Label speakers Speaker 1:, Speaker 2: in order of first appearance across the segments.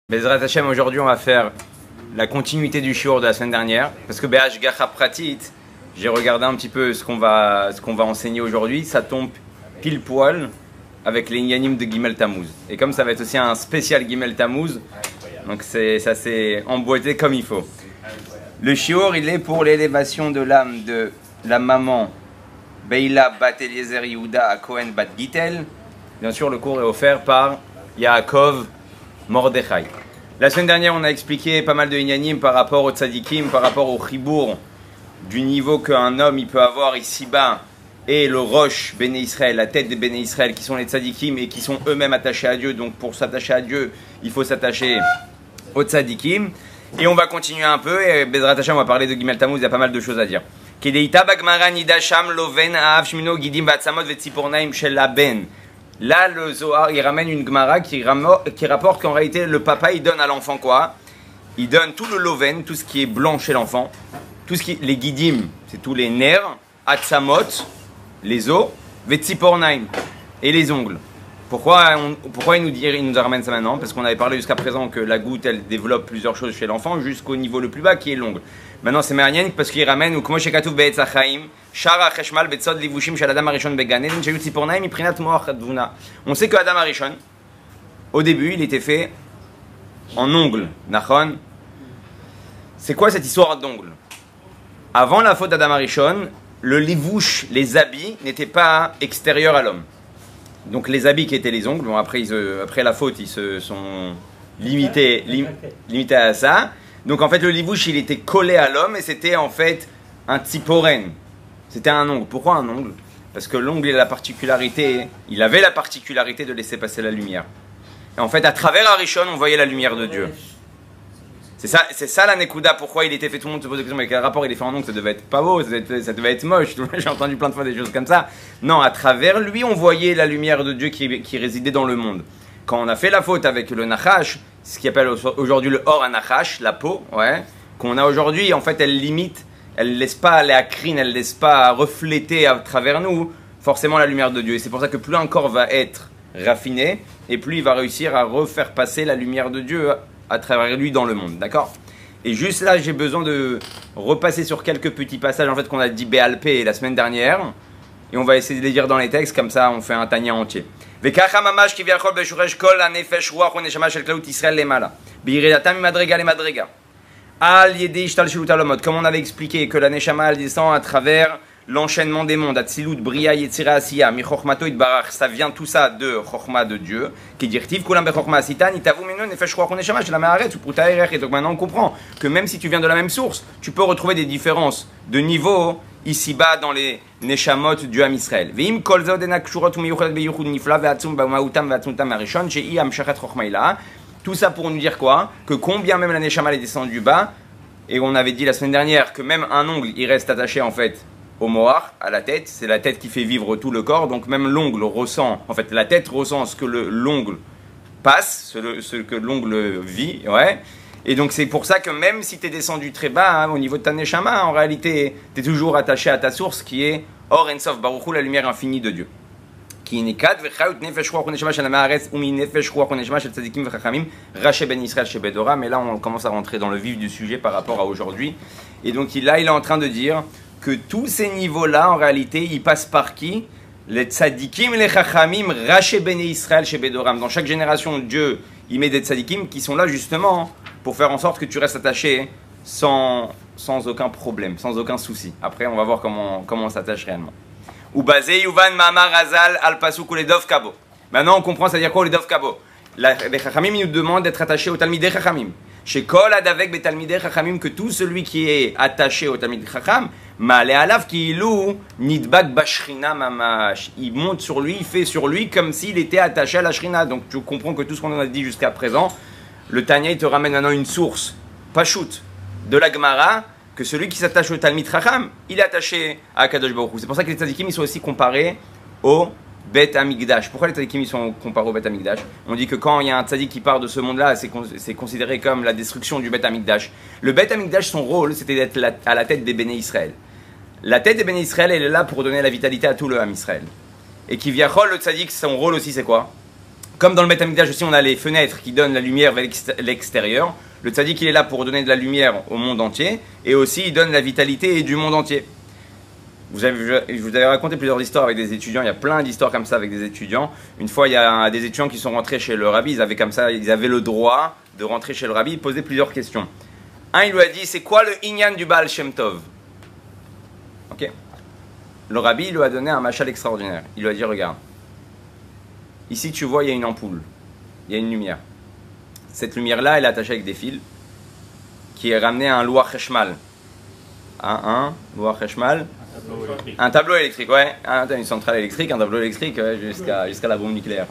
Speaker 1: Bezrat Hashem, aujourd'hui on va faire la continuité du shiur de la semaine dernière parce que Be'ashgacha Pratit, j'ai regardé un petit peu ce qu'on va enseigner aujourd'hui, ça tombe pile poil avec les Inyanim de Gimel Tammuz. Et comme ça va être aussi un spécial Gimel Tammuz, donc ça s'est emboîté comme il faut. Le shiur il est pour l'élévation de l'âme de la maman Beila Bat Eliezer Yehuda à Cohen Bat Gitel. Bien sûr le cours est offert par Yaakov Mordechai. La semaine dernière, on a expliqué pas mal de inyanim par rapport au tzadikim, par rapport au chibour, du niveau qu'un homme il peut avoir ici-bas, et le roche Béné Israël, la tête des Béné Israël, qui sont les tzadikim et qui sont eux-mêmes attachés à Dieu. Donc pour s'attacher à Dieu, il faut s'attacher aux tzadikim. Et on va continuer un peu, et Bezrat Hashem, on va parler de Gimel Tammuz, il y a pas mal de choses à dire. Kedeita bagmara nidasham loven aav shmino gidim batsamot vetzipornaim shel laben. Là, le Zohar, il ramène une Gemara qui rapporte qu'en réalité, le papa, il donne à l'enfant quoi? Il donne tout le loven, tout ce qui est blanc chez l'enfant, les guidim, c'est tous les nerfs, atsamot, les os, vetzipornaim, et les ongles. Pourquoi il nous ramène ça maintenant? Parce qu'on avait parlé jusqu'à présent que la goutte, elle développe plusieurs choses chez l'enfant, jusqu'au niveau le plus bas qui est l'ongle. Maintenant, c'est marrant parce qu'il ramène, ou comme chez Katouf Be'etz HaChaim, Shara Cheshmal Betzod Livushim Shel Adam Arishon Began Eden Shayut Tzipornaim Miprinat Moach Advuna. On sait que Adam Arishon, au début, il était fait en ongles. Nachon. C'est quoi cette histoire d'ongles? Avant la faute d'Adam Arishon, le livouche, les habits, n'étaient pas extérieurs à l'homme. Donc les habits qui étaient les ongles, bon, après la faute, ils se sont limités à ça. Donc en fait, le livouche, il était collé à l'homme et c'était en fait un tziporen. C'était un ongle. Pourquoi un ongle? Parce que l'ongle, il avait la particularité de laisser passer la lumière. Et en fait, à travers Arishon, on voyait la lumière de Dieu. C'est ça la Nekuda, pourquoi il était fait, tout le monde se pose des questions, mais quel rapport il est fait en ongle, ça devait être pas beau, ça devait être moche, j'ai entendu plein de fois des choses comme ça. Non, à travers lui, on voyait la lumière de Dieu qui résidait dans le monde. Quand on a fait la faute avec le Nachash, ce qu'on appelle aujourd'hui le Or Nachash, la peau, ouais, qu'on a aujourd'hui, en fait, elle limite, elle laisse pas les akrines, elle laisse pas refléter à travers nous forcément la lumière de Dieu. Et c'est pour ça que plus un corps va être raffiné, et plus il va réussir à refaire passer la lumière de Dieu à travers lui dans le monde, d'accord? Et juste là, j'ai besoin de repasser sur quelques petits passages en fait qu'on a dit Béalpé la semaine dernière, et on va essayer de les lire dans les textes, comme ça on fait un tania entier. וככה ממש כביכול בשורש כל הנפש רוח ונשמה של כללות ישראל למעלה בירידתם ממדרגה למדרגה על ידי השתלשלות העולמות, comme on avait expliqué que la neshama elle descend à travers l'enchaînement des mondes, Atzilut, Bria, Yetzira, Asiya, Mi Chochmato, Itbarach, ça vient tout ça de Chochma de Dieu, qui dit Tiv, Kulam Bechokma, Asitan, Itavu, Menu, Nefesh, Ruach, Neshama, Shel Haaretz, Uputa, Erech. Et donc maintenant on comprend que même si tu viens de la même source, tu peux retrouver des différences de niveau ici-bas dans les Neshamot du Ham Israël. Veim Kol Zod Enak Shurot Umiyuchat Beyuchud Nifla, Ve'atzum Ba'mautam, Ve'atzumtam Arishon, Shei Amshachat Chochmaila. Tout ça pour nous dire quoi? Que combien même la Neshama est descendue du bas, et on avait dit la semaine dernière que même un ongle il reste attaché en fait au mohar, à la tête, c'est la tête qui fait vivre tout le corps, donc même l'ongle ressent, en fait la tête ressent ce que l'ongle passe, ce que l'ongle vit, ouais. Et donc c'est pour ça que même si tu es descendu très bas, hein, au niveau de ta neshama, en réalité tu es toujours attaché à ta source qui est Or En Sof Baruch Hu, la lumière infinie de Dieu. Qui nikat vechayut nefesh ruach neshama shel haaretz umi nefesh ruach neshama shel tzadikim vechachamim raché ben Israël chez Bedora. Mais là on commence à rentrer dans le vif du sujet par rapport à aujourd'hui. Et donc là il est en train de dire que tous ces niveaux-là, en réalité, ils passent par qui? Les tzadikim, les chachamim, raché bene Israël chez Bedoram. Dans chaque génération, Dieu, il met des tzadikim qui sont là justement pour faire en sorte que tu restes attaché sans aucun problème, sans aucun souci. Après, on va voir comment on s'attache réellement. Ou basé Yuvan Mamar Azal al pasuk ou les dov kabo. Maintenant, on comprend, c'est-à-dire quoi les dov kabo? Les chachamim, ils nous demandent d'être attachés au talmidei chachamim. Chez Kol Adavek Betalmidei Chachamim, que tout celui qui est attaché au Talmid Chacham, Ma'ale Alav Ki'ilu Nidbak Bashrina Mamash. Il monte sur lui, il fait sur lui comme s'il était attaché à la Shrina. Donc tu comprends que tout ce qu'on a dit jusqu'à présent, le Tanya il te ramène maintenant une source, Pashut, de la Gemara, que celui qui s'attache au Talmid Chacham, il est attaché à Kadosh Baruch Hu. C'est pour ça que les tzadikim ils sont aussi comparés au Bet Amigdash. Pourquoi les tzadikim ils sont comparés au Bet Amigdash? On dit que quand il y a un tzadik qui part de ce monde-là, c'est considéré comme la destruction du Bet Amigdash. Le Bet Amigdash, son rôle, c'était d'être à la tête des Béné Israël. La tête des Béné Israël, elle est là pour donner la vitalité à tout le Ham Israël. Et qui vient le tzadik, son rôle aussi, c'est quoi? Comme dans le Beth Amikdash aussi, on a les fenêtres qui donnent la lumière vers l'extérieur. Le tzaddik, il est là pour donner de la lumière au monde entier. Et aussi, il donne la vitalité du monde entier. Je vous avais raconté plusieurs histoires avec des étudiants. Il y a plein d'histoires comme ça avec des étudiants. Une fois, il y a des étudiants qui sont rentrés chez le rabbi. Ils avaient le droit de rentrer chez le rabbi. Ils posaient plusieurs questions. Un, il lui a dit, c'est quoi le inyan du Baal Shem Tov? Ok. Le rabbi, il lui a donné un machal extraordinaire. Il lui a dit, regarde. Ici, tu vois, il y a une ampoule. Il y a une lumière. Cette lumière-là, elle est attachée avec des fils qui est ramenée à un loir Cheshmal. Loir Cheshmal. Un tableau électrique, ouais. Une centrale électrique, un tableau électrique, ouais, jusqu'à la bombe nucléaire.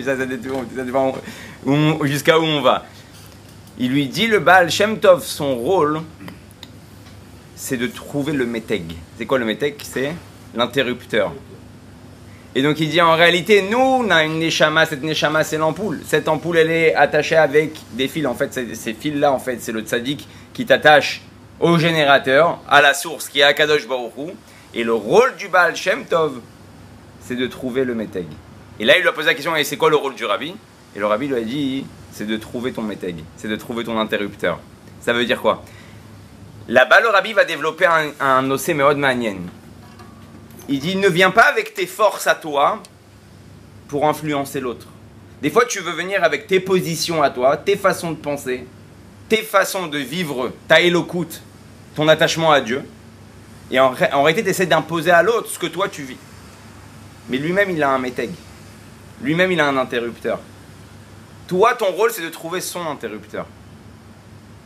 Speaker 1: Ça dépend jusqu'à où on va. Il lui dit, le Baal Shem Tov, son rôle, c'est de trouver le méteg. C'est quoi le méteg? C'est l'interrupteur. Et donc il dit, en réalité, nous, on a une neshama, cette neshama, c'est l'ampoule. Cette ampoule, elle est attachée avec des fils. En fait, ces fils-là, en fait, c'est le tzaddik qui t'attache au générateur, à la source, qui est Akadosh Baruch Hu. Et le rôle du Baal Shem Tov, c'est de trouver le méteg. Et là, il lui a posé la question, et c'est quoi le rôle du rabbi? Et le rabbi lui a dit, c'est de trouver ton méteg, c'est de trouver ton interrupteur. Ça veut dire quoi? Là-bas, le rabbi va développer un osé meod ma'anien. Il dit, ne viens pas avec tes forces à toi pour influencer l'autre. Des fois, tu veux venir avec tes positions à toi, tes façons de penser, tes façons de vivre, ta éloquente, ton attachement à Dieu. Et en réalité, tu essaies d'imposer à l'autre ce que toi, tu vis. Mais lui-même, il a un méteg. Lui-même, il a un interrupteur. Toi, ton rôle, c'est de trouver son interrupteur.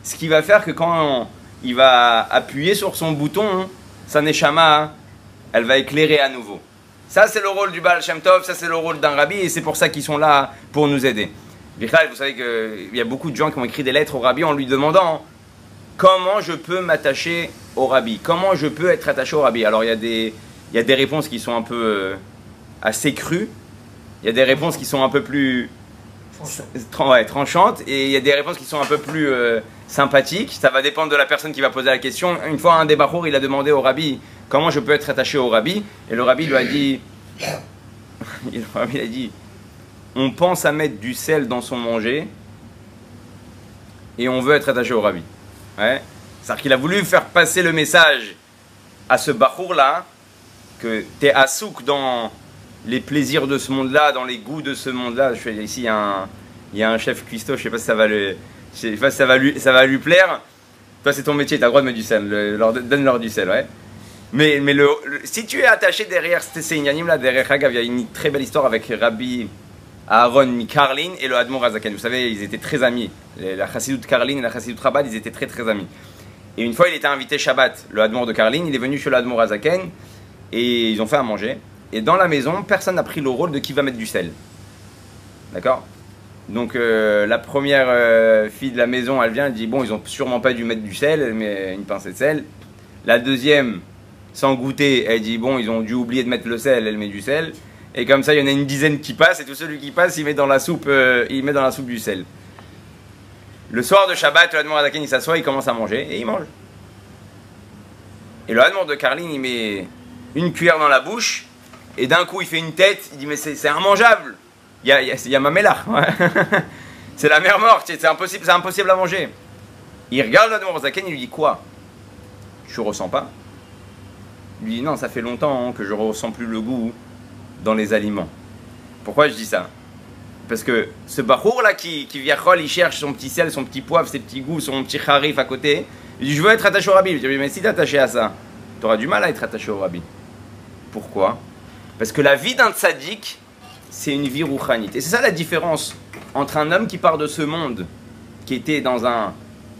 Speaker 1: Ce qui va faire que quand il va appuyer sur son bouton, sa neshama, elle va éclairer à nouveau. Ça, c'est le rôle du Baal Shem Tov, ça, c'est le rôle d'un rabbi, et c'est pour ça qu'ils sont là pour nous aider. Bichal, vous savez qu'il y a beaucoup de gens qui ont écrit des lettres au rabbi en lui demandant comment je peux m'attacher au rabbi, comment je peux être attaché au rabbi. Alors, il y a des réponses qui sont un peu assez crues, il y a des réponses qui sont un peu plus tranchantes, et il y a des réponses qui sont un peu plus sympathiques. Ça va dépendre de la personne qui va poser la question. Une fois, un des bachour, il a demandé au rabbi comment je peux être attaché au rabbi, et le rabbi lui a dit on pense à mettre du sel dans son manger et on veut être attaché au rabbi. Ouais. C'est-à-dire qu'il a voulu faire passer le message à ce bachour là que tu es assouk dans les plaisirs de ce monde-là, dans les goûts de ce monde-là. Ici, il y a un chef cuistot, je sais pas si ça va lui plaire. Toi, c'est ton métier, tu as le droit de mettre du sel. Donne-leur du sel, ouais. Mais si tu es attaché derrière ces inyanim là, derrière Hagav, il y a une très belle histoire avec Rabbi Aaron Mikarlin et le Admor Azaken. Vous savez, ils étaient très amis. La Chassidut Karlin et la Chassidut Rabat, ils étaient très très amis. Et une fois, il était invité Shabbat, le Admor de Karlin, il est venu chez le Admor Azaken et ils ont fait à manger. Et dans la maison, personne n'a pris le rôle de qui va mettre du sel. D'accord? Donc la première fille de la maison, elle vient, elle dit bon, ils ont sûrement pas dû mettre du sel, elle met une pincée de sel. La deuxième, sans goûter, elle dit bon, ils ont dû oublier de mettre le sel, elle met du sel. Et comme ça, il y en a une dizaine qui passe, et tout celui qui passe, il met dans la soupe du sel. Le soir de Shabbat, le Admor Azaken, il s'assoit, il commence à manger, et il mange. Et le Admor de Karlin, il met une cuillère dans la bouche, et d'un coup, il fait une tête, il dit mais c'est immangeable. Il y a ma mélar. C'est la mer morte, c'est impossible à manger. Il regarde l'Admor Azaken, il lui dit quoi? Tu ressens pas? Il lui dit non, ça fait longtemps que je ne ressens plus le goût dans les aliments. Pourquoi je dis ça? Parce que ce bachour là qui vient, il cherche son petit sel, son petit poivre, ses petits goûts, son petit harif à côté. Il dit je veux être attaché au rabbi. Je dis mais si tu es attaché à ça, tu auras du mal à être attaché au rabbi. Pourquoi? Parce que la vie d'un tzaddik, c'est une vie rouchanite. Et c'est ça la différence entre un homme qui part de ce monde, qui était dans un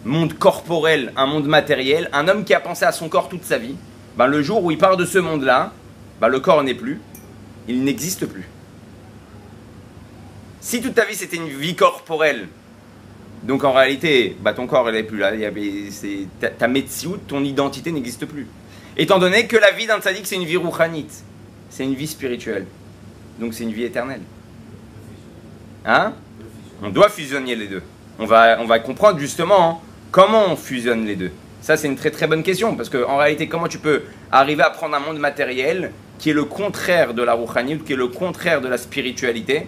Speaker 1: monde corporel, un monde matériel, un homme qui a pensé à son corps toute sa vie. Ben, le jour où il part de ce monde-là, ben, le corps n'est plus, il n'existe plus. Si toute ta vie c'était une vie corporelle, donc en réalité, ben, ton corps n'est plus là, ta metsiout, ton identité n'existe plus. Étant donné que la vie d'un tzaddik c'est une vie rouchanite, c'est une vie spirituelle, donc c'est une vie éternelle. Hein? On doit fusionner les deux. On va comprendre justement comment on fusionne les deux. Ça, c'est une très très bonne question, parce qu'en réalité, comment tu peux arriver à prendre un monde matériel qui est le contraire de la rouchanite, qui est le contraire de la spiritualité,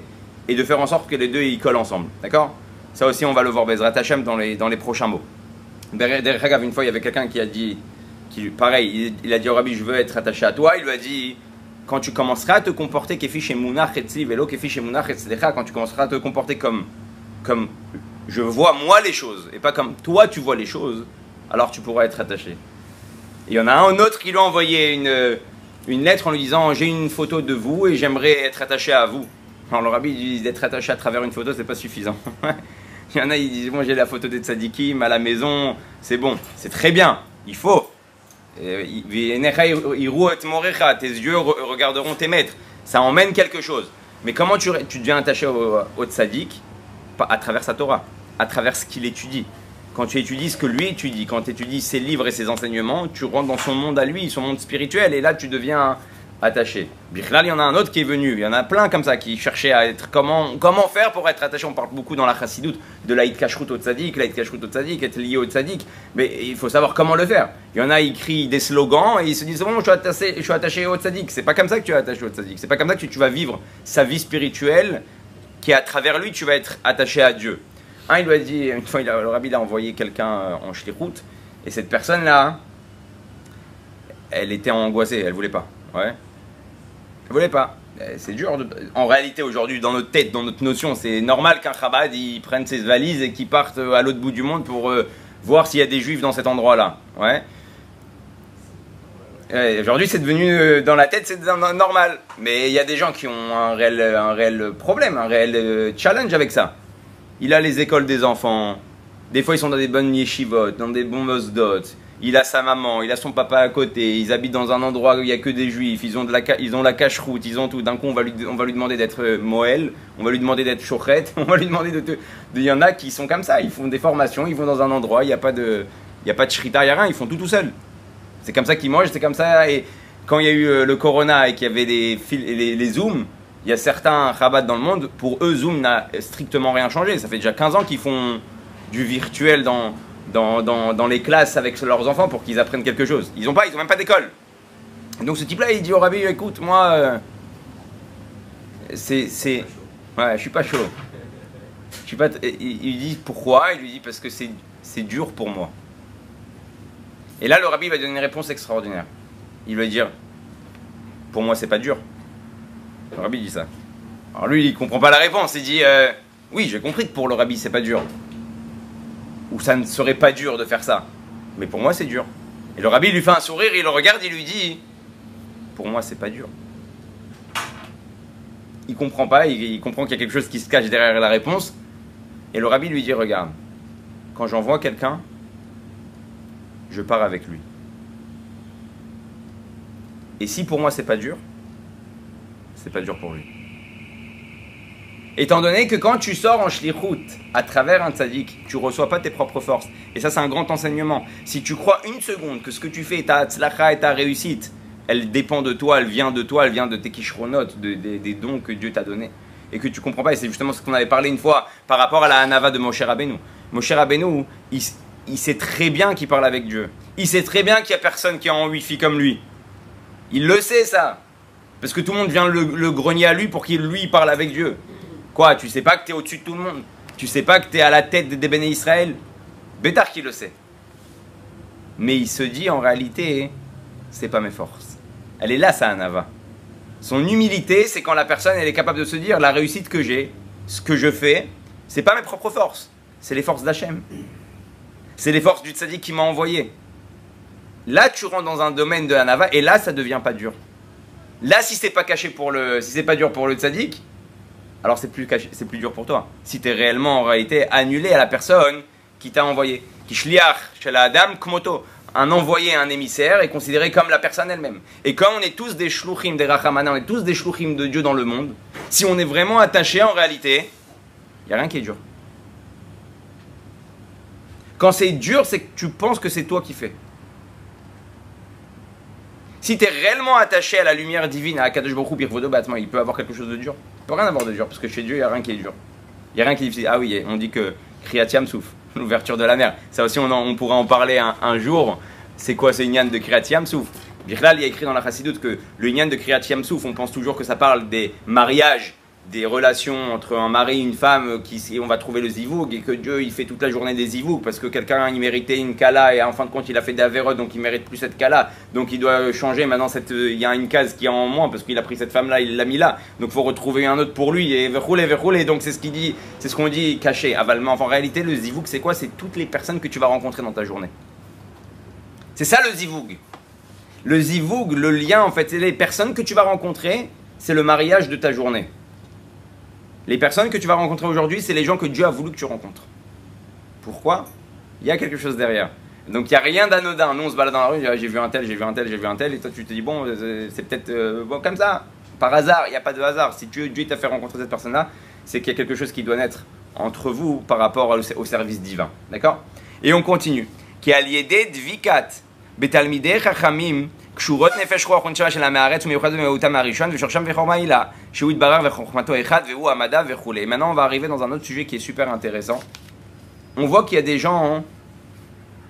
Speaker 1: et de faire en sorte que les deux ils collent ensemble. D'accord? Ça aussi, on va le voir Bezrat Hashem dans les prochains mots. Derrière Hagav, une fois, il y avait quelqu'un qui a dit, pareil, il a dit au Rabbi, je veux être attaché à toi. Il lui a dit, quand tu commenceras à te comporter kefish emunach etzi velo kefish emunach etzlecha, quand tu commenceras à te comporter comme je vois moi les choses, et pas comme toi tu vois les choses, alors tu pourras être attaché. Et il y en a un autre qui lui a envoyé une lettre en lui disant, j'ai une photo de vous et j'aimerais être attaché à vous. Alors le Rabbi dit, d'être attaché à travers une photo, c'est pas suffisant. Il y en a, ils disent, bon, j'ai la photo des tzadikim à la maison, c'est bon, c'est très bien, il faut. Tes yeux regarderont tes maîtres. Ça emmène quelque chose. Mais comment tu deviens attaché au tzadik? À travers sa Torah, à travers ce qu'il étudie. Quand tu étudies ce que lui étudie, quand tu étudies ses livres et ses enseignements, tu rentres dans son monde à lui, son monde spirituel, et là tu deviens attaché. Bichlal, il y en a un autre qui est venu, il y en a plein comme ça qui cherchaient à être comment faire pour être attaché. On parle beaucoup dans la chassidoute de la kashrut au tzadik, la kashrut au tzadik, être lié au tzadik, mais il faut savoir comment le faire. Il y en a, ils crient des slogans et ils se disent bon, je suis attaché au tzadik. C'est pas comme ça que tu es attaché au tzadik, c'est pas comme ça que tu vas vivre sa vie spirituelle, qui à travers lui tu vas être attaché à Dieu. Il lui a dit, une fois le Rabbi a envoyé quelqu'un en shlichut, et cette personne là, elle était angoissée, elle voulait pas. Ouais. Elle voulait pas. C'est dur. En réalité, aujourd'hui, dans notre tête, dans notre notion, c'est normal qu'un Chabad il prenne ses valises et qu'il parte à l'autre bout du monde pour voir s'il y a des juifs dans cet endroit-là. Ouais. Aujourd'hui, c'est devenu dans la tête, c'est normal. Mais il y a des gens qui ont un réel problème, un réel challenge avec ça. Il a les écoles des enfants. Des fois, ils sont dans des bonnes yeshivot, dans des bons mosdot. Il a sa maman, il a son papa à côté, ils habitent dans un endroit où il n'y a que des juifs, ils ont la cache-route, ils ont tout. D'un coup, on va lui demander d'être Moël, on va lui demander d'être Chochet, on va lui demander il y en a qui sont comme ça, ils font des formations, ils vont dans un endroit, il n'y a pas de shrita, il n'y a rien, ils font tout seuls. C'est comme ça qu'ils mangent, c'est comme ça. Et quand il y a eu le corona et qu'il y avait les Zooms, il y a certains Chabad dans le monde, pour eux, Zoom n'a strictement rien changé. Ça fait déjà 15 ans qu'ils font du virtuel dans les classes avec leurs enfants pour qu'ils apprennent quelque chose. Ils ont même pas d'école. Donc ce type-là, il dit au Rabbi, écoute, moi, ouais, je suis pas chaud. Il lui dit pourquoi? Il lui dit parce que c'est dur pour moi. Et là, le Rabbi va donner une réponse extraordinaire. Il va dire, pour moi, c'est pas dur. Le Rabbi dit ça. Alors lui, il comprend pas la réponse. Il dit, oui, j'ai compris que pour le Rabbi, c'est pas dur. Ou ça ne serait pas dur de faire ça. Mais pour moi, c'est dur. Et le Rabbi lui fait un sourire, il le regarde, il lui dit, pour moi, c'est pas dur. Il comprend pas, il comprend qu'il y a quelque chose qui se cache derrière la réponse. Et le Rabbi lui dit, regarde, quand j'envoie quelqu'un, je pars avec lui. Et si pour moi, c'est pas dur pour lui. Étant donné que quand tu sors en shlichut à travers un tzaddik, tu ne reçois pas tes propres forces. Et ça, c'est un grand enseignement. Si tu crois une seconde que ce que tu fais, ta tzlacha et ta réussite, elle dépend de toi, elle vient de tes kishronot, des dons que Dieu t'a donnés, et que tu ne comprends pas, et c'est justement ce qu'on avait parlé une fois par rapport à la hanava de Moshe Rabbeinu. Moshe Rabbeinu, il sait très bien qu'il parle avec Dieu. Il sait très bien qu'il n'y a personne qui est en wifi comme lui. Il le sait, ça. Parce que tout le monde vient le grogner à lui pour qu'il lui parle avec Dieu. Quoi, tu sais pas que tu es au-dessus de tout le monde? Tu sais pas que tu es à la tête des Béné Israël? Bétar qui le sait. Mais il se dit en réalité, c'est pas mes forces. Elle est là, sa hanava. Son humilité, c'est quand la personne elle est capable de se dire, la réussite que j'ai, ce que je fais, c'est pas mes propres forces. C'est les forces d'Hachem. C'est les forces du tzaddik qui m'a envoyé. Là, tu rentres dans un domaine de hanava et là, ça devient pas dur. Là, si c'est pas caché si c'est pas dur pour le tzaddik, alors c'est plus dur pour toi. Si tu es réellement en réalité annulé à la personne qui t'a envoyé. Kishliach shel adam kmoto. Un envoyé, un émissaire est considéré comme la personne elle-même. Et comme on est tous des shluchim, des rachamana, on est tous des shluchim de Dieu dans le monde, si on est vraiment attaché en réalité, il n'y a rien qui est dur. Quand c'est dur, c'est que tu penses que c'est toi qui fais. Si tu es réellement attaché à la lumière divine, à Kadosh Baruch Hu, Birvodo Batman, il peut avoir quelque chose de dur. Il peut rien avoir de dur, parce que chez Dieu, il n'y a rien qui est dur. Il n'y a rien qui est difficile. Ah oui, on dit que Kriyat Yam Souf, l'ouverture de la mer. Ça aussi, on pourra en parler un jour. C'est quoi ce Inyan de Kriyat Yam Souf? Bichlal, il y a écrit dans la Chassidoute que le Inyan de Kriyat Yam Souf, on pense toujours que ça parle des mariages des relations entre un mari et une femme, on va trouver le zivoug, et que Dieu il fait toute la journée des zivougs, parce que quelqu'un il méritait une kala, et en fin de compte il a fait des avérotes, donc il mérite plus cette kala, donc il doit changer, maintenant il y a une case qui est en moins, parce qu'il a pris cette femme-là, il l'a mis là, donc il faut retrouver un autre pour lui, et verroulé, donc c'est ce qu'on dit caché, avalement. Enfin, en réalité le zivoug c'est quoi? C'est toutes les personnes que tu vas rencontrer dans ta journée. C'est ça le zivoug. Le zivoug, le lien en fait, c'est les personnes que tu vas rencontrer, c'est le mariage de ta journée. Les personnes que tu vas rencontrer aujourd'hui, c'est les gens que Dieu a voulu que tu rencontres. Pourquoi? Il y a quelque chose derrière. Donc il n'y a rien d'anodin. Nous on se balade dans la rue, j'ai vu un tel, et toi tu te dis bon, c'est peut-être bon, comme ça, par hasard. Il n'y a pas de hasard. Si Dieu t'a fait rencontrer cette personne-là, c'est qu'il y a quelque chose qui doit naître entre vous par rapport au service divin. D'accord? Et on continue. Qui a lié dvikat betalmidei chachamim. קשורות נפש רוח ונשמה של המארץ ומיוחד במהותם הראשון ושורשם וחוכמה הילה שהוא יתברר וחוכמתו אחד והוא המדע וכו'. Maintenant on va arriver dans un autre sujet qui est super intéressant. On voit qu'il y a des gens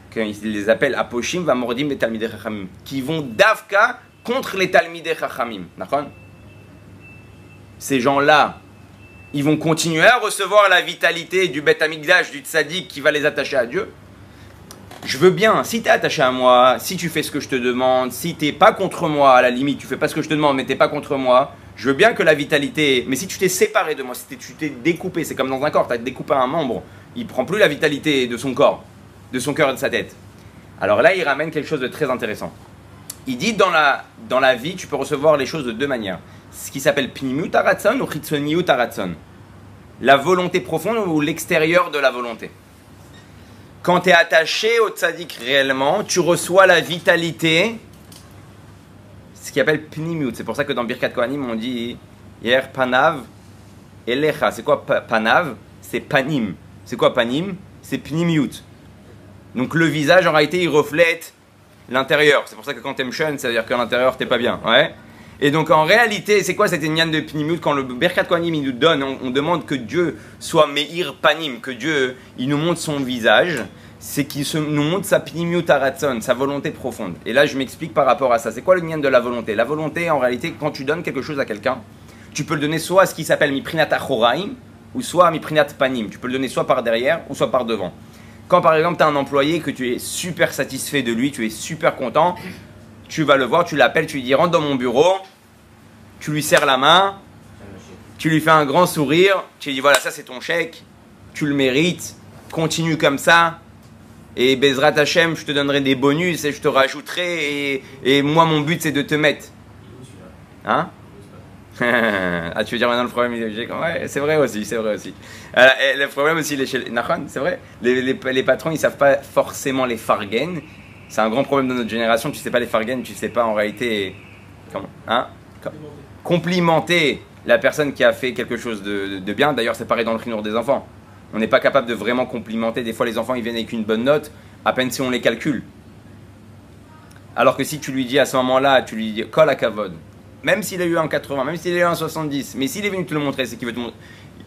Speaker 1: qu'ils les appellent aposhim vamordim les talmidei chachamim qui vont davka contre les talmidei chachamim. D'accord? Ces gens-là, ils vont continuer à recevoir la vitalité du Beth Amikdash, du tzaddik qui va les attacher à Dieu. Je veux bien, si tu es attaché à moi, si tu fais ce que je te demande, si tu n'es pas contre moi, à la limite, tu fais pas ce que je te demande, mais tu n'es pas contre moi, je veux bien que la vitalité... Mais si tu t'es séparé de moi, si tu t'es découpé, c'est comme dans un corps, tu as découpé un membre, il ne prend plus la vitalité de son corps, de son cœur et de sa tête. Alors là, il ramène quelque chose de très intéressant. Il dit, dans la vie, tu peux recevoir les choses de deux manières. Ce qui s'appelle pnimut haratzon ou chitzoniut haratzon. La volonté profonde ou l'extérieur de la volonté. Quand tu es attaché au tzaddik réellement, tu reçois la vitalité, ce qu'il appelle pnimiut. C'est pour ça que dans Birkat Kohanim, on dit Yer panav elecha. C'est quoi panav? C'est panim. C'est quoi panim? C'est pnimiut. Donc le visage, en réalité, il reflète l'intérieur. C'est pour ça que quand tu aimes Shun, ça veut dire qu'à l'intérieur, tu n'es pas bien. Ouais. Et donc en réalité, c'est quoi cette énian de pnimiut? Quand le Birkat Kohanim il nous donne, on demande que Dieu soit meir panim, que Dieu il nous montre son visage, c'est qu'il nous montre sa pnimiut haratzon, sa volonté profonde. Et là je m'explique par rapport à ça. C'est quoi le nian de la volonté? La volonté en réalité, quand tu donnes quelque chose à quelqu'un, tu peux le donner soit à ce qui s'appelle miprinat achoraim, ou soit à miprinat panim. Tu peux le donner soit par derrière, ou soit par devant. Quand par exemple tu as un employé que tu es super satisfait de lui, tu es super content, tu vas le voir, tu l'appelles, tu lui dis rentre dans mon bureau, tu lui serres la main, tu lui fais un grand sourire, tu lui dis voilà ça c'est ton chèque, tu le mérites, continue comme ça, et Bezrat Hashem je te donnerai des bonus et je te rajouterai, et moi mon but c'est de te mettre. Hein? Ah tu veux dire maintenant le problème ouais, c'est vrai aussi, c'est vrai aussi. Le problème aussi, c'est vrai, les patrons ils savent pas forcément les fargen. C'est un grand problème de notre génération, tu sais pas les fargen, tu sais pas en réalité complimenter la personne qui a fait quelque chose de bien. D'ailleurs c'est pareil dans le chinour des enfants. On n'est pas capable de vraiment complimenter. Des fois les enfants ils viennent avec une bonne note, à peine si on les calcule. Alors que si tu lui dis à ce moment-là, tu lui dis kol hakavod, même s'il a eu un 80, même s'il a eu un 70, mais s'il est venu te le montrer, c'est qu'il veut te montrer.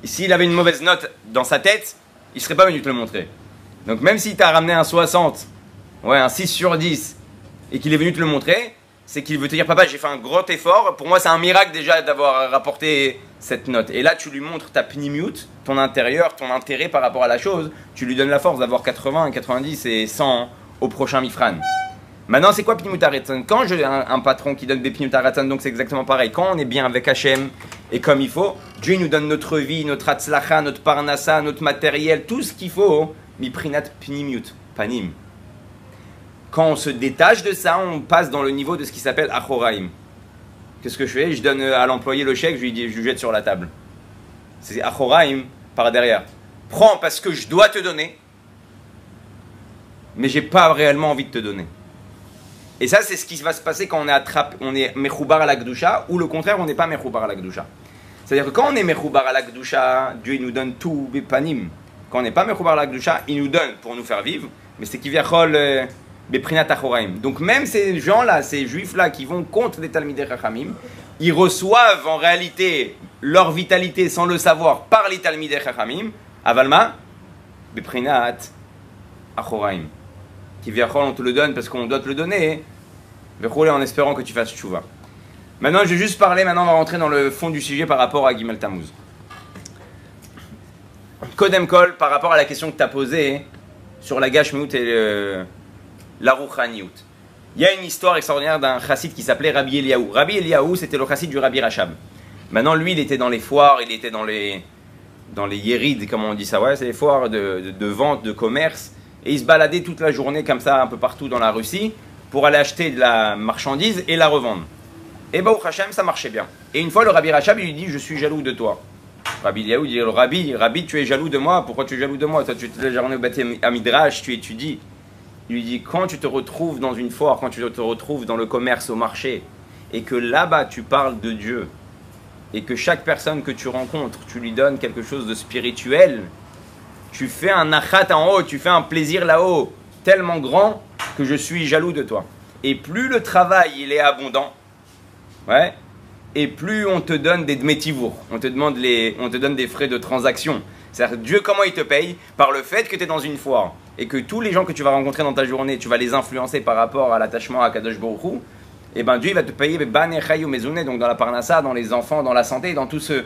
Speaker 1: S'il avait une mauvaise note dans sa tête, il serait pas venu te le montrer. Donc même s'il t'a ramené un 60, ouais, un 6 sur 10, et qu'il est venu te le montrer, c'est qu'il veut te dire papa j'ai fait un gros effort, pour moi c'est un miracle déjà d'avoir rapporté cette note. Et là tu lui montres ta pnimiut, ton intérieur, ton intérêt par rapport à la chose, tu lui donnes la force d'avoir 80, 90 et 100 au prochain mifran. Maintenant c'est quoi pnimiut haratzon? Quand j'ai un patron qui donne des pnimiut haratzon, donc c'est exactement pareil. Quand on est bien avec Hachem et comme il faut, Dieu nous donne notre vie, notre hatzlacha, notre parnassa, notre matériel, tout ce qu'il faut, miprinat pnimiut, panim. Quand on se détache de ça, on passe dans le niveau de ce qui s'appelle achoraim. Qu'est-ce que je fais? Je donne à l'employé le chèque, je lui jette sur la table. C'est achoraim par derrière. Prends parce que je dois te donner, mais j'ai pas réellement envie de te donner. Et ça, c'est ce qui va se passer quand on est mechoubar à la Gdusha, ou le contraire, on n'est pas mechoubar à la Gdusha. C'est-à-dire que quand on est mechoubar à la Gdusha, Dieu il nous donne tout, bepanim. Quand on n'est pas mechoubar à la Gdusha, il nous donne pour nous faire vivre, mais c'est qui vient beprinat achoraim. Donc même ces gens-là, ces juifs-là qui vont contre les talmidei chachamim, ils reçoivent en réalité leur vitalité sans le savoir par les talmidei chachamim, avalma, beprinat achoraim. Qui vient on te le donne parce qu'on doit te le donner, en espérant que tu fasses tchouva. Maintenant, je vais juste parler, maintenant on va rentrer dans le fond du sujet par rapport à Gimel Tammuz. Kodem Kol, par rapport à la question que tu as posée sur la Gashmiout et la Rouchaniout. Il y a une histoire extraordinaire d'un chassid qui s'appelait Rabbi Eliaou. Rabbi Eliaou, c'était le chassid du Rabbi Rachab. Maintenant, lui, il était dans les foires, il était dans les yérides, comme on dit ça, ouais, c'est les foires de vente, de commerce. Et il se baladait toute la journée comme ça, un peu partout dans la Russie, pour aller acheter de la marchandise et la revendre. Et bah, au Hachem, ça marchait bien. Et une fois, le Rabbi Rachab, il lui dit, je suis jaloux de toi. Rabbi Eliaou dit, Rabbi, tu es jaloux de moi. Pourquoi tu es jaloux de moi? Toi, tu es toute la journée au bâtiment à Midrash, tu étudies. Il lui dit, quand tu te retrouves dans une foire, quand tu te retrouves dans le commerce, au marché, et que là-bas, tu parles de Dieu, et que chaque personne que tu rencontres, tu lui donnes quelque chose de spirituel, tu fais un nachat en haut, tu fais un plaisir là-haut, tellement grand que je suis jaloux de toi. Et plus le travail, il est abondant, ouais, et plus on te donne des dmetivour, on te donne des frais de transaction. C'est-à-dire, Dieu, comment il te paye? Par le fait que tu es dans une foire et que tous les gens que tu vas rencontrer dans ta journée, tu vas les influencer par rapport à l'attachement à Kadosh Baruch Hu, et ben Dieu il va te payer donc dans la parnassa, dans les enfants, dans la santé, dans tout ce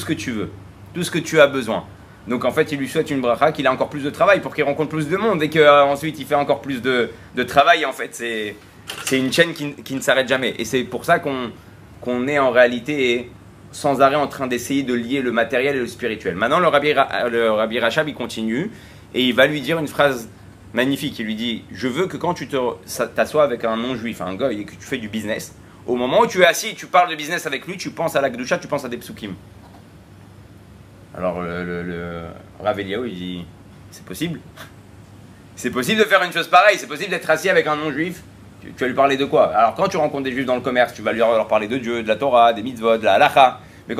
Speaker 1: que tu veux, tout ce que tu as besoin. Donc en fait, il lui souhaite une bracha, qu'il a encore plus de travail pour qu'il rencontre plus de monde et qu'ensuite il fait encore plus de travail. En fait, c'est une chaîne qui ne s'arrête jamais. Et c'est pour ça qu'on est en réalité sans arrêt en train d'essayer de lier le matériel et le spirituel. Maintenant, le Rabbi Rachab, il continue et il va lui dire une phrase magnifique. Il lui dit, je veux que quand tu t'assois avec un non-juif, un goy, et que tu fais du business, au moment où tu es assis et tu parles de business avec lui, tu penses à la Gdusha, tu penses à des psukim. Alors le Rav Eliaou, il dit, c'est possible? C'est possible de faire une chose pareille, c'est possible d'être assis avec un non-juif. Tu vas lui parler de quoi? Alors quand tu rencontres des juifs dans le commerce, tu vas leur parler de Dieu, de la Torah, des mitzvot, de la halacha. Mais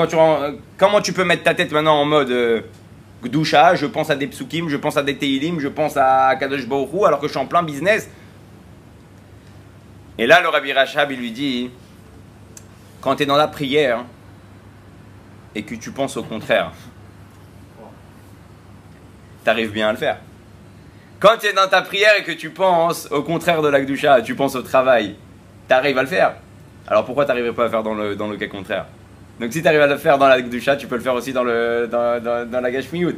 Speaker 1: comment tu peux mettre ta tête maintenant en mode Gdusha, je pense à des psukim, je pense à des teilim, je pense à Kadosh Baruch Hu, alors que je suis en plein business? Et là, le Rabbi Rachab, il lui dit, quand tu es dans la prière et que tu penses au contraire, tu arrives bien à le faire. Quand tu es dans ta prière et que tu penses au contraire de la Gdusha, tu penses au travail, tu arrives à le faire. Alors pourquoi tu n'arriverais pas à le faire dans le cas contraire? Donc si tu arrives à le faire dans la Gdusha, tu peux le faire aussi dans la Gashmiout.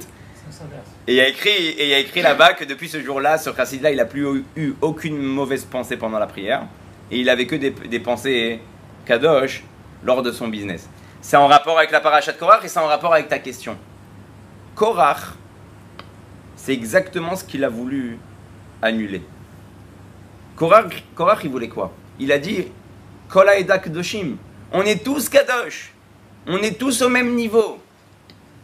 Speaker 1: Et il y a écrit là-bas que depuis ce jour-là, ce chassid-là, il n'a plus eu aucune mauvaise pensée pendant la prière. Et il n'avait que des pensées kadosh lors de son business. C'est en rapport avec la parashat Korach et c'est en rapport avec ta question. Korach, c'est exactement ce qu'il a voulu annuler. Korach, il voulait quoi? Il a dit Kol ha'eda kedoshim. On est tous kadosh. On est tous au même niveau.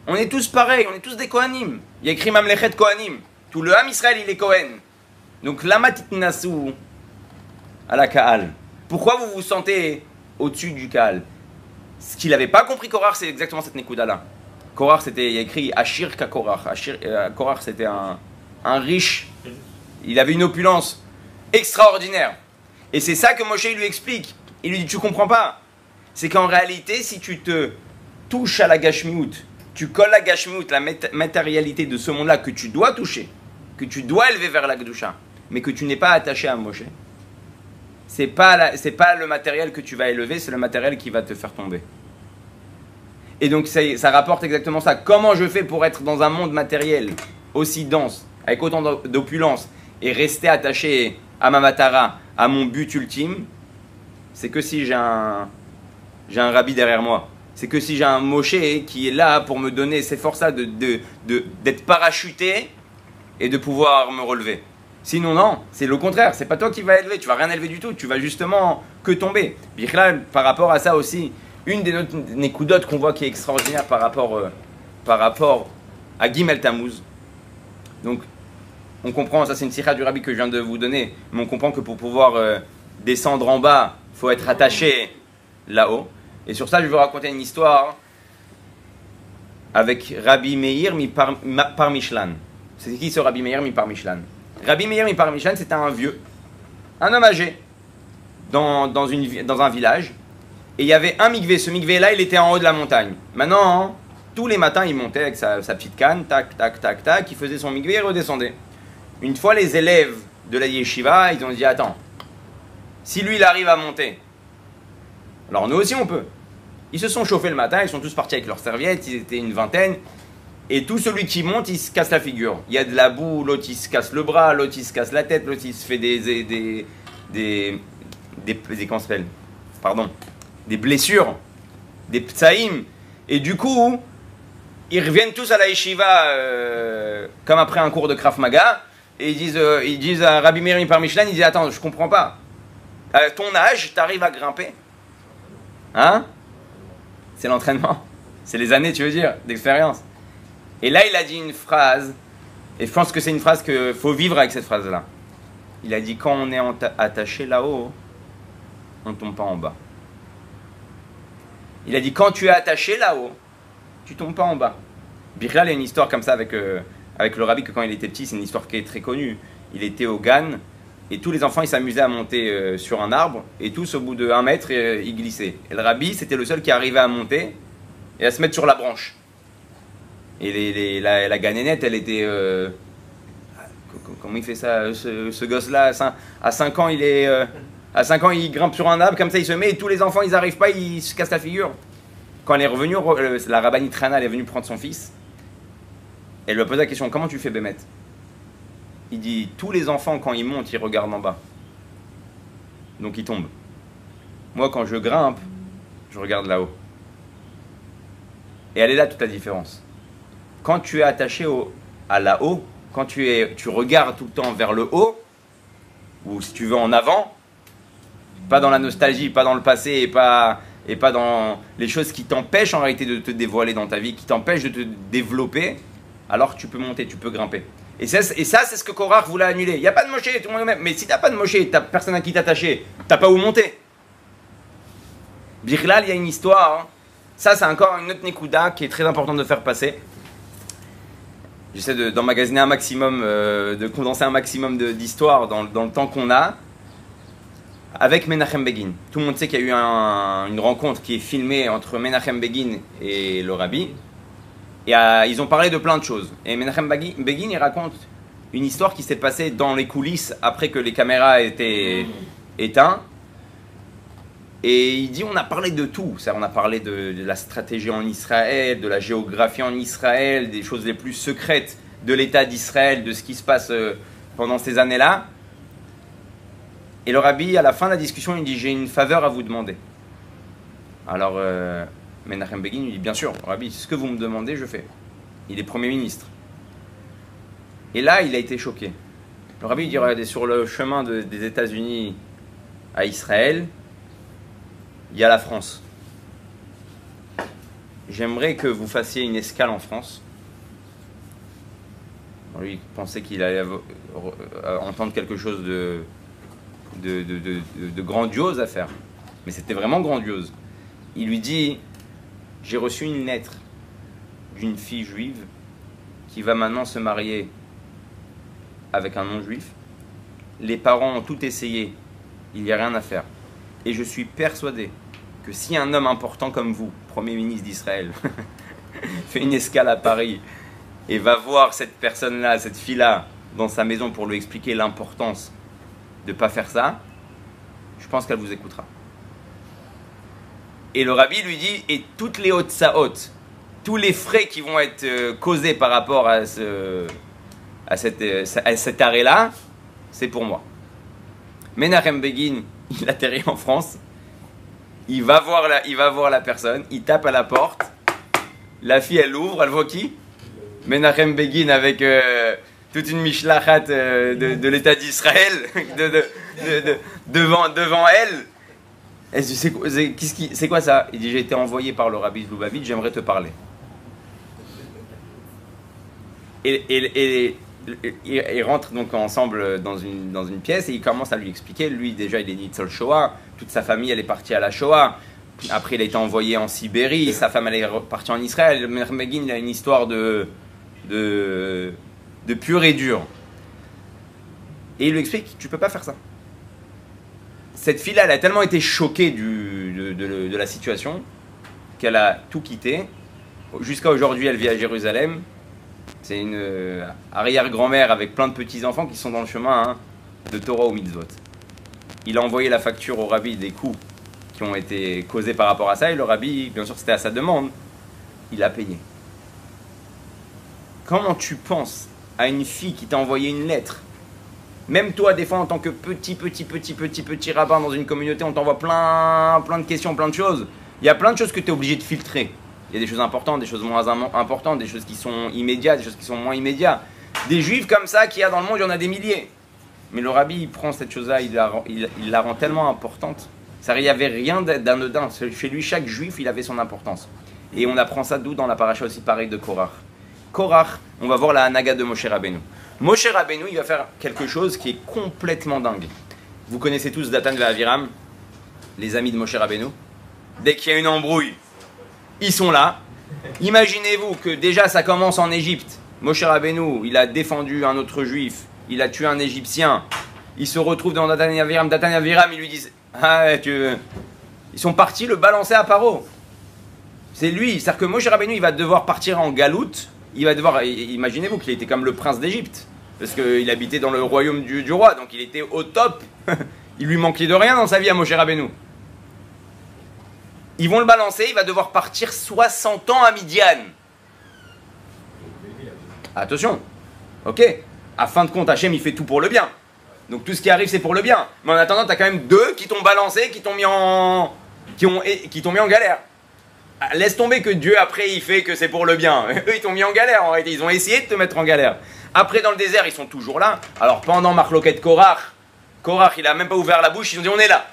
Speaker 1: On est tous pareils. On est tous des Kohanim. Il y a écrit Mamlechet Kohanim. Tout le Ham Israël, il est Kohen. Donc, lama titnasu à la Kaal. Pourquoi vous vous sentez au-dessus du Kaal? Ce qu'il n'avait pas compris, Korach, c'est exactement cette Nekuda-là. Korach, il y a écrit Ashir Kakorach. Korach, c'était un riche. Il avait une opulence extraordinaire. Et c'est ça que Moshe lui explique. Il lui dit, tu comprends pas? C'est qu'en réalité, si tu te touches à la Gashmiout, tu colles la Gashmiout, la matérialité de ce monde-là que tu dois toucher, que tu dois élever vers la Gdusha, mais que tu n'es pas attaché à Moshe, c'est pas le matériel que tu vas élever, c'est le matériel qui va te faire tomber. Et donc ça rapporte exactement ça. Comment je fais pour être dans un monde matériel aussi dense, avec autant d'opulence, et rester attaché à ma matara, à mon but ultime? C'est que si j'ai un rabbi derrière moi. C'est que si j'ai un Moshe qui est là pour me donner ces forces-là d'être parachuté et de pouvoir me relever. Sinon, non, c'est le contraire. C'est pas toi qui vas élever. Tu vas rien élever du tout. Tu vas justement que tomber. Bichlal, par rapport à ça aussi, une des notes Nekudot qu'on voit qui est extraordinaire par rapport à Gimel Tammuz. Donc, on comprend, ça c'est une sikha du rabbi que je viens de vous donner, mais on comprend que pour pouvoir descendre en bas, il faut être attaché là-haut. Et sur ça, je vais vous raconter une histoire avec Rabbi Meir par Mishlan. C'est qui ce Rabbi Meir par Mishlan? Rabbi Meir par Mishlan, c'était un vieux, un homme âgé, dans un village. Et il y avait un mikvé. Ce mikvé-là, il était en haut de la montagne. Maintenant, tous les matins, il montait avec sa petite canne, tac, tac, tac, tac, il faisait son mikvé et redescendait. Une fois, les élèves de la yeshiva, ils ont dit, attends, si lui, il arrive à monter, alors nous aussi, on peut. Ils se sont chauffés le matin, ils sont tous partis avec leurs serviettes, ils étaient une vingtaine. Et tout celui qui monte, il se casse la figure. Il y a de la boue, l'autre il se casse le bras, l'autre il se casse la tête, l'autre il se fait comment ça s'appelle? Pardon, des blessures, des psaïm. Et du coup, ils reviennent tous à la yeshiva comme après un cours de Krav Maga. Et ils disent à Rabbi Meir par Michelin, ils disent attends, je comprends pas. À ton âge, tu arrives à grimper? Hein? C'est l'entraînement. C'est les années, tu veux dire, d'expérience. Et là, il a dit une phrase, et je pense que c'est une phrase qu'il faut vivre avec cette phrase-là. Il a dit quand on est attaché là-haut, on ne tombe pas en bas. Il a dit quand tu es attaché là-haut, tu ne tombes pas en bas. Birlal, il y a une histoire comme ça avec le rabbi, que quand il était petit, c'est une histoire qui est très connue. Il était au Gan, et tous les enfants ils s'amusaient à monter sur un arbre, et tous au bout de 1 mètre, ils glissaient. Et le rabbi, c'était le seul qui arrivait à monter et à se mettre sur la branche. Et la ganénette, elle était... comment il fait ça, ce gosse-là, à 5 ans, à 5 ans, il grimpe sur un arbre, comme ça il se met, et tous les enfants, ils n'arrivent pas, ils se cassent la figure. Quand elle est revenue, la rabbinite Rana, elle est venue prendre son fils. Elle lui a posé la question, comment tu fais Bémet? Il dit, tous les enfants, quand ils montent, ils regardent en bas. Donc ils tombent. Moi, quand je grimpe, je regarde là-haut. Et elle est là toute la différence. Quand tu es attaché à là-haut, quand tu regardes tout le temps vers le haut, ou si tu veux en avant, pas dans la nostalgie, pas dans le passé, et pas dans les choses qui t'empêchent en réalité de te dévoiler dans ta vie, qui t'empêchent de te développer, alors tu peux monter, tu peux grimper. Et ça, c'est ce que Korach voulait annuler. Il n'y a pas de Moshe, tout le monde est même. Mais si tu n'as pas de Moshe, tu n'as personne à qui t'attacher, tu n'as pas où monter. Birlal, il y a une histoire. Hein. Ça, c'est encore une autre Nekuda qui est très importante de faire passer. J'essaie d'emmagasiner un maximum, de condenser un maximum d'histoires dans le temps qu'on a. Avec Menachem Begin. Tout le monde sait qu'il y a eu une rencontre qui est filmée entre Menachem Begin et le rabbi. Et ils ont parlé de plein de choses. Et Menachem Begin, il raconte une histoire qui s'est passée dans les coulisses après que les caméras étaient éteintes. Et il dit, on a parlé de tout. On a parlé de la stratégie en Israël, de la géographie en Israël, des choses les plus secrètes de l'État d'Israël, de ce qui se passe pendant ces années-là. Et le rabbi, à la fin de la discussion, il dit, j'ai une faveur à vous demander. Alors, Menachem Begin lui dit, bien sûr, rabbi, ce que vous me demandez, je fais. Il est Premier ministre. Et là, il a été choqué. Le rabbi dit, regardez, sur le chemin des États-Unis à Israël, il y a la France. J'aimerais que vous fassiez une escale en France. Lui, il pensait qu'il allait entendre quelque chose de grandiose à faire. Mais c'était vraiment grandiose. Il lui dit, j'ai reçu une lettre d'une fille juive qui va maintenant se marier avec un non-juif. Les parents ont tout essayé. Il n'y a rien à faire. Et je suis persuadé que si un homme important comme vous, Premier ministre d'Israël, fait une escale à Paris et va voir cette personne-là, cette fille-là, dans sa maison pour lui expliquer l'importance de ne pas faire ça, je pense qu'elle vous écoutera. Et le rabbi lui dit, et toutes les hautes saot, tous les frais qui vont être causés par rapport à cet arrêt-là, c'est pour moi. Menachem Begin, il atterrit en France, il va voir la personne, il tape à la porte, la fille elle ouvre, elle voit qui? Menachem Begin avec toute une mishlachat de l'État d'Israël devant elle. Elle dit, c'est quoi ça? Il dit, j'ai été envoyé par le rabbi Zloubavitch, j'aimerais te parler. Et ils rentrent donc ensemble dans une pièce et il commence à lui expliquer. Lui, déjà, il est Nitzol Shoah. Toute sa famille, elle est partie à la Shoah. Après, il a été envoyé en Sibérie. Sa femme, elle est partie en Israël. Menachem Begin, il a une histoire de pur et dur. Et il lui explique, tu peux pas faire ça. Cette fille-là, elle a tellement été choquée de la situation qu'elle a tout quitté. Jusqu'à aujourd'hui, elle vit à Jérusalem. C'est une arrière-grand-mère avec plein de petits-enfants qui sont dans le chemin de Torah au mitzvot. Il a envoyé la facture au rabbi des coûts qui ont été causés par rapport à ça. Et le rabbi, bien sûr, c'était à sa demande. Il a payé. Comment tu penses à une fille qui t'a envoyé une lettre? Même toi, des fois, en tant que petit rabbin dans une communauté, on t'envoie plein de questions, plein de choses. Il y a plein de choses que tu es obligé de filtrer. Il y a des choses importantes, des choses moins importantes, des choses qui sont immédiates, des choses qui sont moins immédiates. Des juifs comme ça qu'il y a dans le monde, il y en a des milliers. Mais le rabbi, il prend cette chose-là, il la rend tellement importante. Il n'y avait rien d'anodin. Chez lui, chaque juif, il avait son importance. Et on apprend ça d'où dans la paracha aussi pareil de Korach. Korach, on va voir la Hanaga de Moshe Rabbeinu. Moshe Rabbeinu, il va faire quelque chose qui est complètement dingue. Vous connaissez tous Datan et Aviram, les amis de Moshe Rabbeinu. Dès qu'il y a une embrouille, ils sont là. Imaginez-vous que déjà ça commence en Égypte. Moshe Rabbeinu, il a défendu un autre juif, il a tué un Égyptien. Il se retrouve dans Datan et Aviram. Datan et Aviram, ils lui disent ils sont partis le balancer à Paro. C'est lui, c'est-à-dire que Moshe Rabbeinu, il va devoir partir en galoute. Il va devoir, imaginez-vous qu'il était comme le prince d'Égypte, parce qu'il habitait dans le royaume du roi, donc il était au top. Il lui manquait de rien dans sa vie à Moshe Rabbeinu. Ils vont le balancer, il va devoir partir 60 ans à Midian. Attention, ok. À fin de compte, Hachem, il fait tout pour le bien. Donc tout ce qui arrive, c'est pour le bien. Mais en attendant, tu as quand même deux qui t'ont balancé, qui t'ont mis en galère. Laisse tomber que Dieu, après, il fait que c'est pour le bien. Eux, ils t'ont mis en galère, en réalité. Ils ont essayé de te mettre en galère. Après, dans le désert, ils sont toujours là. Alors, pendant Marloquet Korach, il a même pas ouvert la bouche. Ils ont dit, on est là.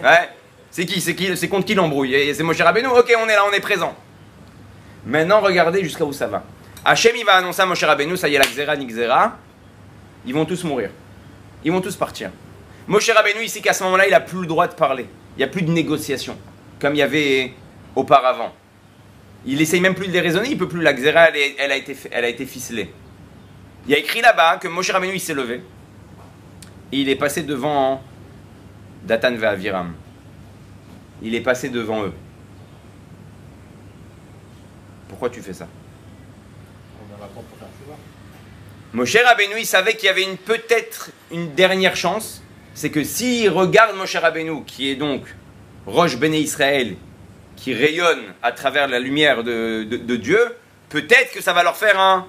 Speaker 1: Ouais. C'est contre qui l'embrouille? Et c'est Moshe Rabbeinu. Ok, on est là, on est présent. Maintenant, regardez jusqu'à où ça va. Hachem, il va annoncer à Moshe Rabbeinu, ça y est, la Xéra, Nixéra. Ils vont tous mourir. Ils vont tous partir. Moshe Rabbeinu, il sait qu'à ce moment-là, il n'a plus le droit de parler. Il n'y a plus de négociation. Comme il y avait auparavant. Il essaye même plus de les raisonner, il ne peut plus. La Xéra, elle a été ficelée. Il y a écrit là-bas que Moshe Rabbeinu, il s'est levé. Et il est passé devant Datan et Aviram. Il est passé devant eux. Pourquoi tu fais ça? Moshe Rabbeinu, il savait qu'il y avait peut-être une dernière chance. C'est que s'il regarde Moshe Rabbeinu, qui est donc Rosh Béné Israël, qui rayonne à travers la lumière de Dieu, peut-être que ça va leur faire un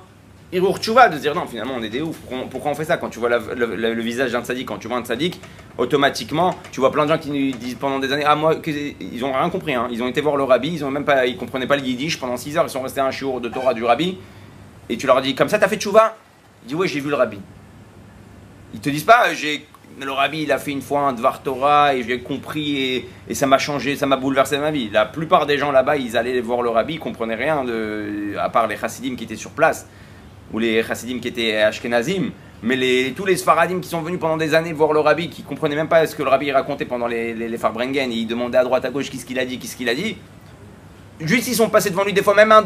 Speaker 1: Hirur Tchouva, de se dire non, finalement on est des oufs, pourquoi on fait ça? Quand tu vois le visage d'un tzaddik, quand tu vois un tzaddik, automatiquement tu vois plein de gens qui nous disent pendant des années, ah moi, ils ont rien compris, hein. Ils ont été voir le rabbi, ils comprenaient pas le yiddish pendant 6 heures, ils sont restés à un shiur de Torah du rabbi, et tu leur dis, comme ça t'as fait tchouva? Ils disent, ouais, j'ai vu le rabbi. Ils te disent pas, le rabbi il a fait une fois un Dvar Torah et j'ai compris et ça m'a changé, ça m'a bouleversé ma vie. La plupart des gens là-bas, ils allaient voir le rabbi, ils comprenaient rien, à part les chassidim qui étaient sur place, ou les chassidim qui étaient ashkenazim, mais tous les sfaradim qui sont venus pendant des années voir le rabbi, qui comprenaient même pas ce que le rabbi racontait pendant les farbrengen, et ils demandaient à droite à gauche qu'est-ce qu'il a dit, juste ils sont passés devant lui des fois même $1,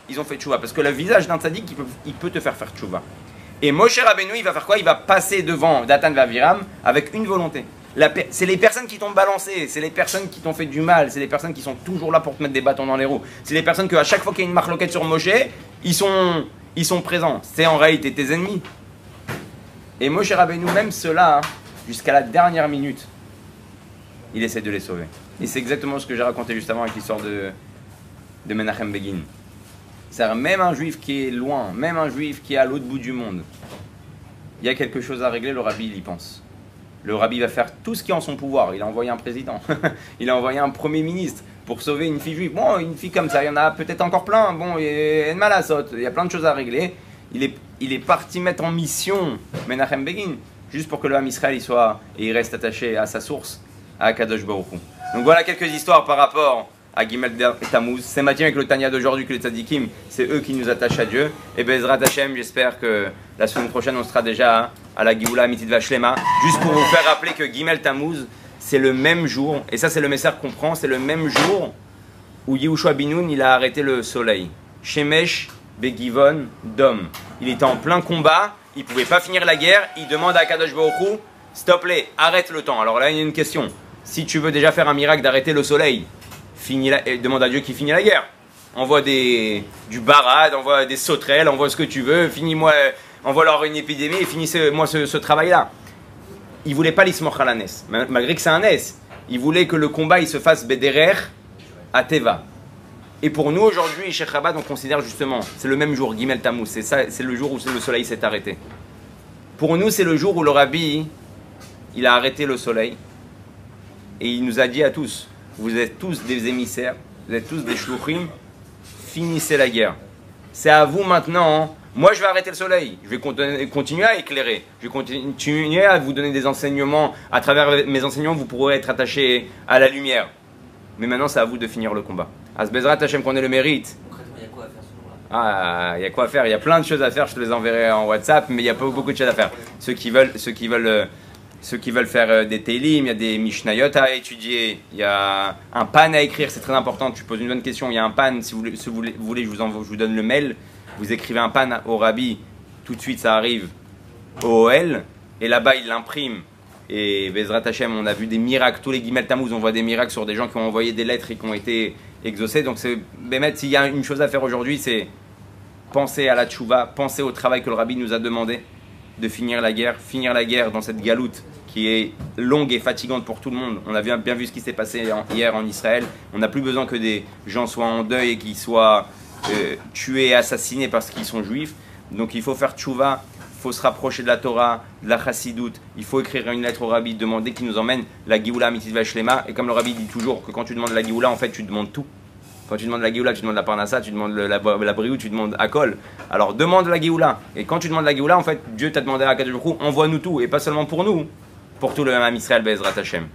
Speaker 1: ils ont fait tchouva, parce que le visage d'un tzaddik, il peut te faire tchouva. Et Moshe Rabbeinu, il va faire quoi? Il va passer devant Datan et Aviram avec une volonté. C'est les personnes qui t'ont balancé, c'est les personnes qui t'ont fait du mal, c'est les personnes qui sont toujours là pour te mettre des bâtons dans les roues. C'est les personnes qu'à chaque fois qu'il y a une marloquette sur Moshe, ils sont présents. C'est en réalité tes ennemis. Et Moshe Rabbeinu, même ceux-là, jusqu'à la dernière minute, il essaie de les sauver. Et c'est exactement ce que j'ai raconté juste avant avec l'histoire de Menachem Begin. C'est-à-dire, même un juif qui est loin, même un juif qui est à l'autre bout du monde, il y a quelque chose à régler, le rabbi, il y pense. Le rabbi va faire tout ce qui est en son pouvoir. Il a envoyé un président, il a envoyé un premier ministre pour sauver une fille juive. Bon, une fille comme ça, il y en a peut-être encore plein. Bon, il y a une malasote, il y a plein de choses à régler. Il est parti mettre en mission Menachem Begin, juste pour que le Ham Israël il reste attaché à sa source, à Kadosh Baruch Hu. Donc voilà quelques histoires par rapport à Gimel Tammuz. C'est Mathieu avec le Tanya d'aujourd'hui que les tzadikim, c'est eux qui nous attachent à Dieu. Et Bezrat Hashem, j'espère que la semaine prochaine, on sera déjà à la Géoula Amitit Vashlema. Juste pour vous faire rappeler que Gimel Tammuz, c'est le même jour, et ça c'est le message qu'on prend, c'est le même jour où Yehoshua Binoun, il a arrêté le soleil. Shemesh Begivon Dom. Il était en plein combat, il ne pouvait pas finir la guerre, il demande à Kadosh Baruch Hu, s'il te plaît, arrête le temps. Alors là, il y a une question. Si tu veux déjà faire un miracle d'arrêter le soleil, demande à Dieu qui finit la guerre. Envoie du barad, envoie des sauterelles, envoie ce que tu veux, finis-moi, envoie-leur une épidémie et finissez-moi ce travail-là. Il voulait pas l'ismoch à la nes, malgré que c'est un nes. Il voulait que le combat il se fasse bederer à Teva. Et pour nous aujourd'hui, chez Chabad, on considère justement, c'est le même jour, Gimel Tammuz, c'est le jour où le soleil s'est arrêté. Pour nous, c'est le jour où le Rabbi, il a arrêté le soleil et il nous a dit à tous, vous êtes tous des émissaires, vous êtes tous des shluchim, finissez la guerre. C'est à vous maintenant. Hein. Moi, je vais arrêter le soleil. Je vais continuer à éclairer. Je vais continuer à vous donner des enseignements. À travers mes enseignements, vous pourrez être attachés à la lumière. Mais maintenant, c'est à vous de finir le combat. Asbezrat Hashem, qu'on ait le mérite.
Speaker 2: Concrètement, il y a quoi à faire ce jour-là?
Speaker 1: Ah, il y a quoi à faire. Il y a plein de choses à faire. Je te les enverrai en WhatsApp, mais il y a pas beaucoup de choses à faire. Ceux qui veulent faire des télim, il y a des mishnayot à étudier, il y a un pan à écrire, c'est très important. Tu poses une bonne question. Il y a un pan. Si vous voulez, je vous donne le mail. Vous écrivez un pan au Rabbi, tout de suite ça arrive au OL, et là-bas il l'imprime. Et Bezrat Hashem, on a vu des miracles, tous les Gimel Tammuz, on voit des miracles sur des gens qui ont envoyé des lettres et qui ont été exaucés. Donc c'est, Bémet, s'il y a une chose à faire aujourd'hui, c'est penser à la tchouva, penser au travail que le Rabbi nous a demandé de finir la guerre dans cette galoute qui est longue et fatigante pour tout le monde. On a bien vu ce qui s'est passé hier en Israël. On n'a plus besoin que des gens soient en deuil et qu'ils soient tués et assassinés parce qu'ils sont juifs. Donc il faut faire tchouva, il faut se rapprocher de la Torah, de la chassidoute, il faut écrire une lettre au Rabbi, demander qu'il nous emmène la Géoula Amitit Vashlema. Et comme le Rabbi dit toujours que quand tu demandes la Géoula, en fait tu demandes tout. Quand tu demandes la Géoula, tu demandes la Parnassa, tu demandes la Briou, tu demandes Akol. Alors demande la Géoula. Et quand tu demandes la Géoula, en fait Dieu t'a demandé à Akadosh Baruch Hu, envoie-nous tout. Et pas seulement pour nous, pour tout le Ham Israël Be'ezrat Hashem.